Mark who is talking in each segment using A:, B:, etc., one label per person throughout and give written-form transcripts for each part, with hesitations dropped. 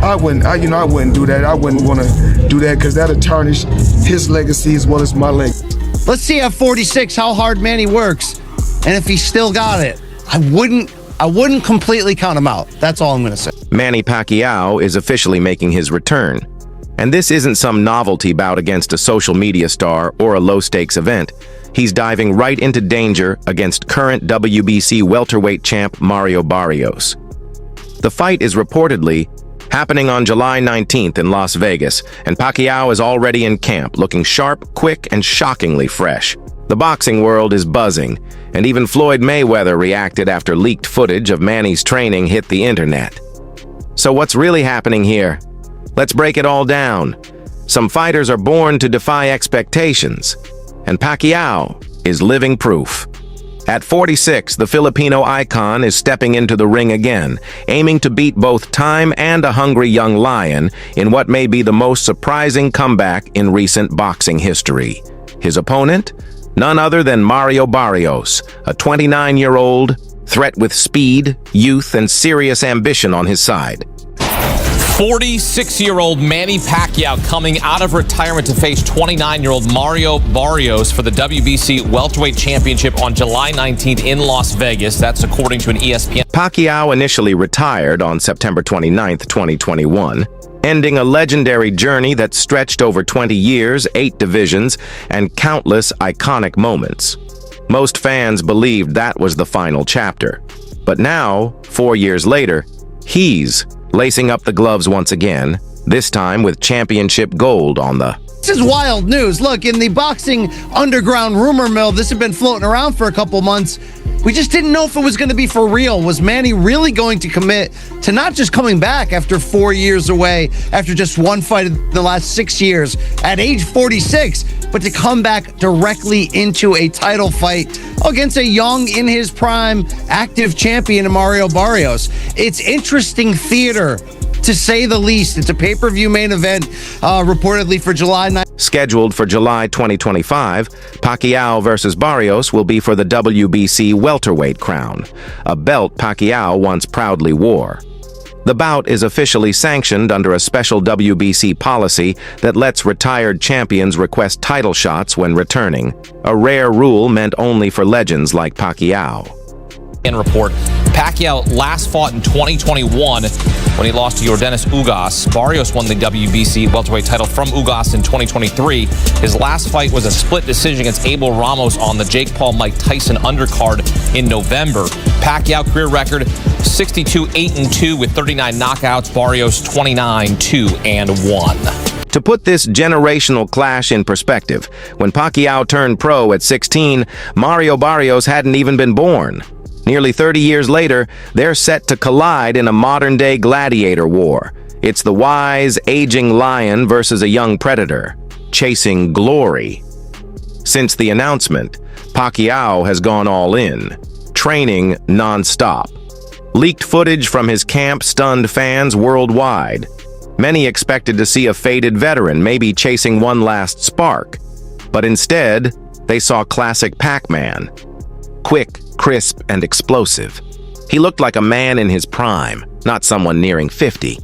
A: I wouldn't do that. I wouldn't want to do that because that'll tarnish his legacy as well as my legacy.
B: Let's see at 46 how hard Manny works, and if he still got it. I wouldn't completely count him out. That's all I'm going to say.
C: Manny Pacquiao is officially making his return. And this isn't some novelty bout against a social media star or a low-stakes event. He's diving right into danger against current WBC welterweight champ Mario Barrios. The fight is reportedly happening on July 19th in Las Vegas, and Pacquiao is already in camp, looking sharp, quick, and shockingly fresh. The boxing world is buzzing, and even Floyd Mayweather reacted after leaked footage of Manny's training hit the internet. So what's really happening here? Let's break it all down. Some fighters are born to defy expectations, and Pacquiao is living proof. At 46, the Filipino icon is stepping into the ring again, aiming to beat both time and a hungry young lion in what may be the most surprising comeback in recent boxing history. His opponent? None other than Mario Barrios, a 29-year-old threat with speed, youth, and serious ambition on his side.
D: 46-year-old Manny Pacquiao coming out of retirement to face 29-year-old Mario Barrios for the WBC welterweight championship on July 19th in Las Vegas. That's according to an ESPN.
C: Pacquiao initially retired on September 29, 2021, ending a legendary journey that stretched over 20 years, 8 divisions, and countless iconic moments. Most fans believed that was the final chapter. But now, 4 years later, he's lacing up the gloves once again, this time with championship gold on the...
B: This is wild news. Look, in the boxing underground rumor mill, this had been floating around for a couple months. We just didn't know if it was going to be for real. Was Manny really going to commit to not just coming back after 4 years away, after just one fight in the last 6 years, at age 46, but to come back directly into a title fight against a young, in his prime, active champion in Mario Barrios? It's interesting theater, to say the least. It's a pay-per-view main event, reportedly for July 9th.
C: Scheduled for July 2025, Pacquiao versus Barrios will be for the WBC welterweight crown, a belt Pacquiao once proudly wore. The bout is officially sanctioned under a special WBC policy that lets retired champions request title shots when returning, a rare rule meant only for legends like Pacquiao.
D: Report, Pacquiao last fought in 2021 when he lost to Yordenis Ugas. Barrios won the WBC welterweight title from Ugas in 2023. His last fight was a split decision against Abel Ramos on the Jake Paul-Mike Tyson undercard in November. Pacquiao career record 62-8-2 with 39 knockouts. Barrios 29-2-1.
C: To put this generational clash in perspective, when Pacquiao turned pro at 16, Mario Barrios hadn't even been born. Nearly 30 years later, they're set to collide in a modern-day gladiator war. It's the wise, aging lion versus a young predator, chasing glory. Since the announcement, Pacquiao has gone all in, training non-stop. Leaked footage from his camp stunned fans worldwide. Many expected to see a faded veteran, maybe chasing one last spark. But instead, they saw classic Pac-Man. Quick, crisp, and explosive. He looked like a man in his prime, not someone nearing 50.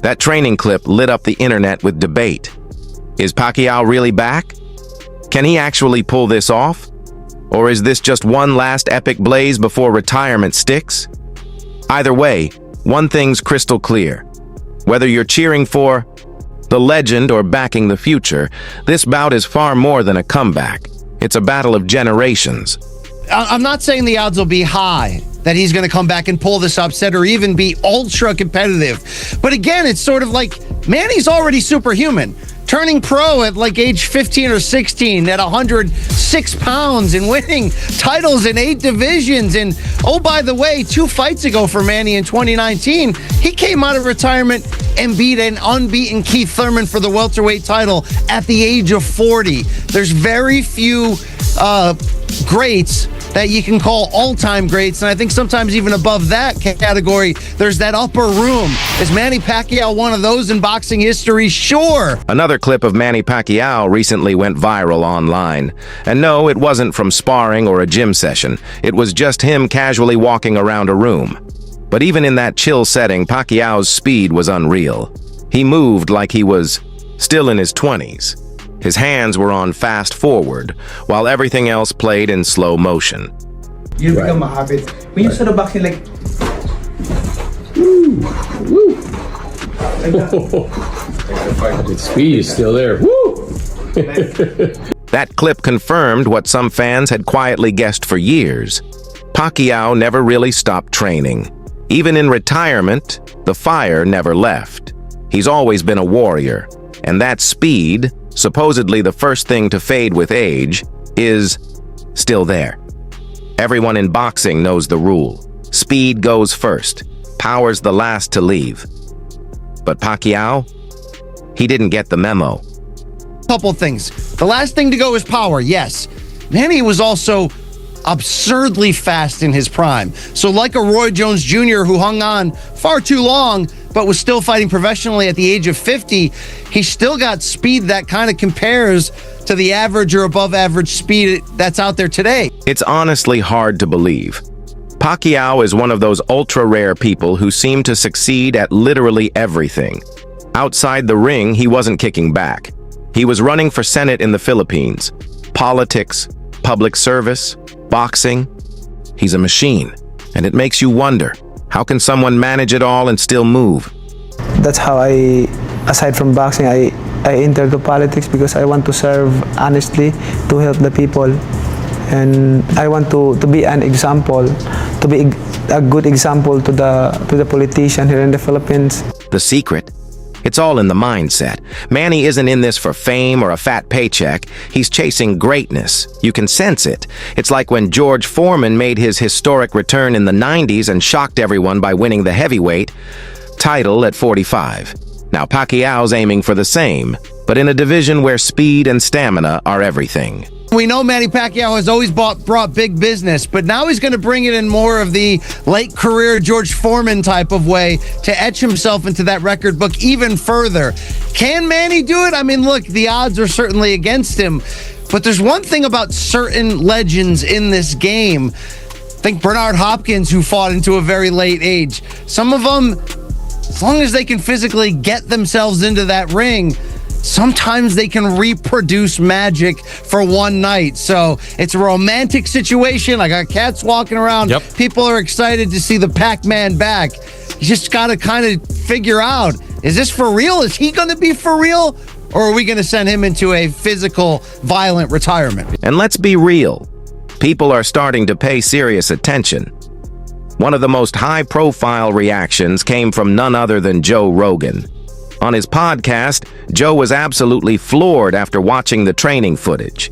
C: That training clip lit up the internet with debate. Is Pacquiao really back? Can he actually pull this off? Or is this just one last epic blaze before retirement sticks? Either way, one thing's crystal clear. Whether you're cheering for the legend or backing the future, this bout is far more than a comeback. It's a battle of generations.
B: I'm not saying the odds will be high that he's going to come back and pull this upset or even be ultra competitive. But again, it's sort of like Manny's already superhuman. turning pro at like age 15 or 16 at 106 pounds and winning titles in 8 divisions. And oh, by the way, 2 fights ago for Manny in 2019, he came out of retirement and beat an unbeaten Keith Thurman for the welterweight title at the age of 40. There's very few greats that you can call all-time greats, and I think sometimes even above that category, there's that upper room. Is Manny Pacquiao one of those in boxing history? Sure.
C: Another clip of Manny Pacquiao recently went viral online. And no, it wasn't from sparring or a gym session. It was just him casually walking around a room. But even in that chill setting, Pacquiao's speed was unreal. He moved like he was still in his 20s. His hands were on fast forward, while everything else played in slow motion.
E: You become a habit. When you start boxing, like, woo, woo.
F: The speed is still there. Woo!
C: That clip confirmed what some fans had quietly guessed for years. Pacquiao never really stopped training. Even in retirement, the fire never left. He's always been a warrior, and that speed, supposedly the first thing to fade with age, is still there. Everyone in boxing knows the rule. Speed goes first. Power's the last to leave. But Pacquiao? He didn't get the memo.
B: Couple things. The last thing to go is power, yes. Manny was also absurdly fast in his prime. So like a Roy Jones Jr. who hung on far too long, but was still fighting professionally at the age of 50, he still got speed that kind of compares to the average or above average speed that's out there today.
C: It's honestly hard to believe. Pacquiao is one of those ultra-rare people who seem to succeed at literally everything. Outside the ring, he wasn't kicking back. He was running for Senate in the Philippines. Politics, public service, boxing. He's a machine. And it makes you wonder, how can someone manage it all and still move?
G: That's how aside from boxing, I entered the politics because I want to serve honestly, to help the people. And I want to be an example, to be a good example to the politician here in the Philippines.
C: The secret? It's all in the mindset. Manny isn't in this for fame or a fat paycheck. He's chasing greatness. You can sense it. It's like when George Foreman made his historic return in the 90s and shocked everyone by winning the heavyweight title at 45. Now Pacquiao's aiming for the same, but in a division where speed and stamina are everything.
B: We know Manny Pacquiao has always brought big business, but now he's going to bring it in more of the late career George Foreman type of way to etch himself into that record book even further. Can Manny do it? I mean, look, the odds are certainly against him, but there's one thing about certain legends in this game. Think Bernard Hopkins, who fought into a very late age. Some of them, as long as they can physically get themselves into that ring, sometimes they can reproduce magic for one night. So it's a romantic situation. I got cats walking around.
D: Yep.
B: People are excited to see the Pac-Man back. You just got to kind of figure out, is this for real? Is he going to be for real? Or are we going to send him into a physical, violent retirement?
C: And let's be real. People are starting to pay serious attention. One of the most high-profile reactions came from none other than Joe Rogan. On his podcast, Joe was absolutely floored after watching the training footage.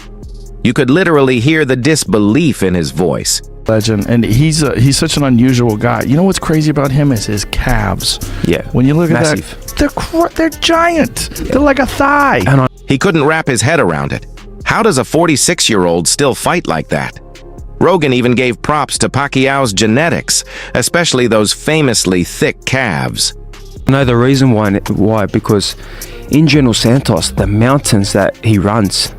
C: You could literally hear the disbelief in his voice.
H: Legend, and he's such an unusual guy. You know what's crazy about him is his calves.
C: Yeah,
H: when you look
C: massive.
H: at that, they're giant. Yeah. They're like a thigh.
C: He couldn't wrap his head around it. How does a 46-year-old still fight like that? Rogan even gave props to Pacquiao's genetics, especially those famously thick calves.
I: No, the reason why, because in General Santos, the mountains that he runs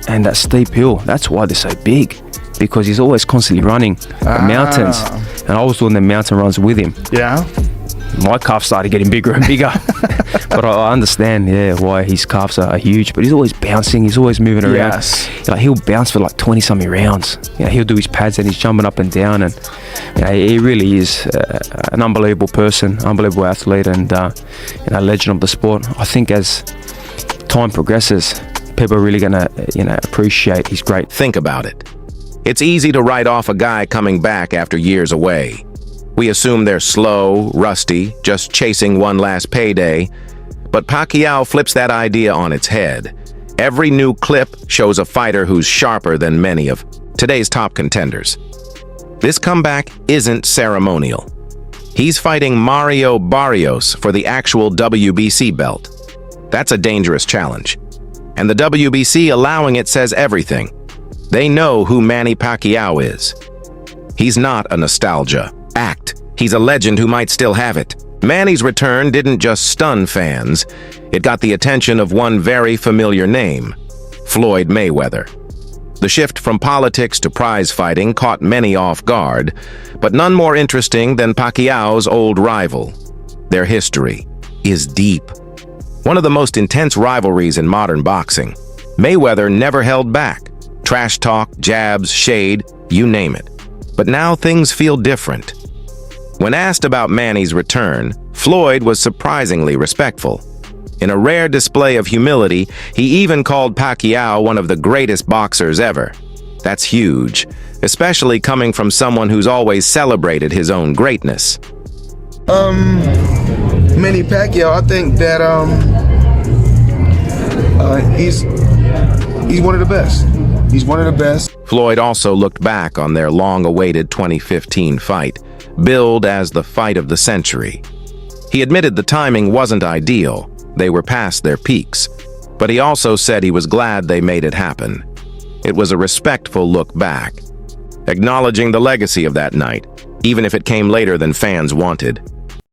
I: and that steep hill, that's why they're so big, because he's always constantly running the mountains, and I was doing the mountain runs with him.
H: Yeah.
I: My calves started getting bigger and bigger. But I understand, why his calves are huge. But he's always bouncing. He's always moving around.
H: Yes.
I: Like, he'll bounce for like 20-something rounds. He'll do his pads and he's jumping up and down. And he really is an unbelievable person, unbelievable athlete, and a legend of the sport. I think as time progresses, people are really going to, appreciate his great.
C: Think about it. It's easy to write off a guy coming back after years away. We assume they're slow, rusty, just chasing one last payday. But Pacquiao flips that idea on its head. Every new clip shows a fighter who's sharper than many of today's top contenders. This comeback isn't ceremonial. He's fighting Mario Barrios for the actual WBC belt. That's a dangerous challenge. And the WBC allowing it says everything. They know who Manny Pacquiao is. He's not a nostalgia act. He's a legend who might still have it. Manny's return didn't just stun fans. It got the attention of one very familiar name, Floyd Mayweather. The shift from politics to prize fighting caught many off guard, but none more interesting than Pacquiao's old rival. Their history is deep. One of the most intense rivalries in modern boxing. Mayweather never held back. Trash talk, jabs, shade, you name it. But now things feel different. When asked about Manny's return, Floyd was surprisingly respectful. In a rare display of humility, he even called Pacquiao one of the greatest boxers ever. That's huge, especially coming from someone who's always celebrated his own greatness.
A: Manny Pacquiao, I think that he's one of the best. He's one of the best.
C: Floyd also looked back on their long-awaited 2015 fight, billed as the fight of the century. He admitted the timing wasn't ideal. They were past their peaks. But he also said he was glad they made it happen. It was a respectful look back, acknowledging the legacy of that night, even if it came later than fans wanted.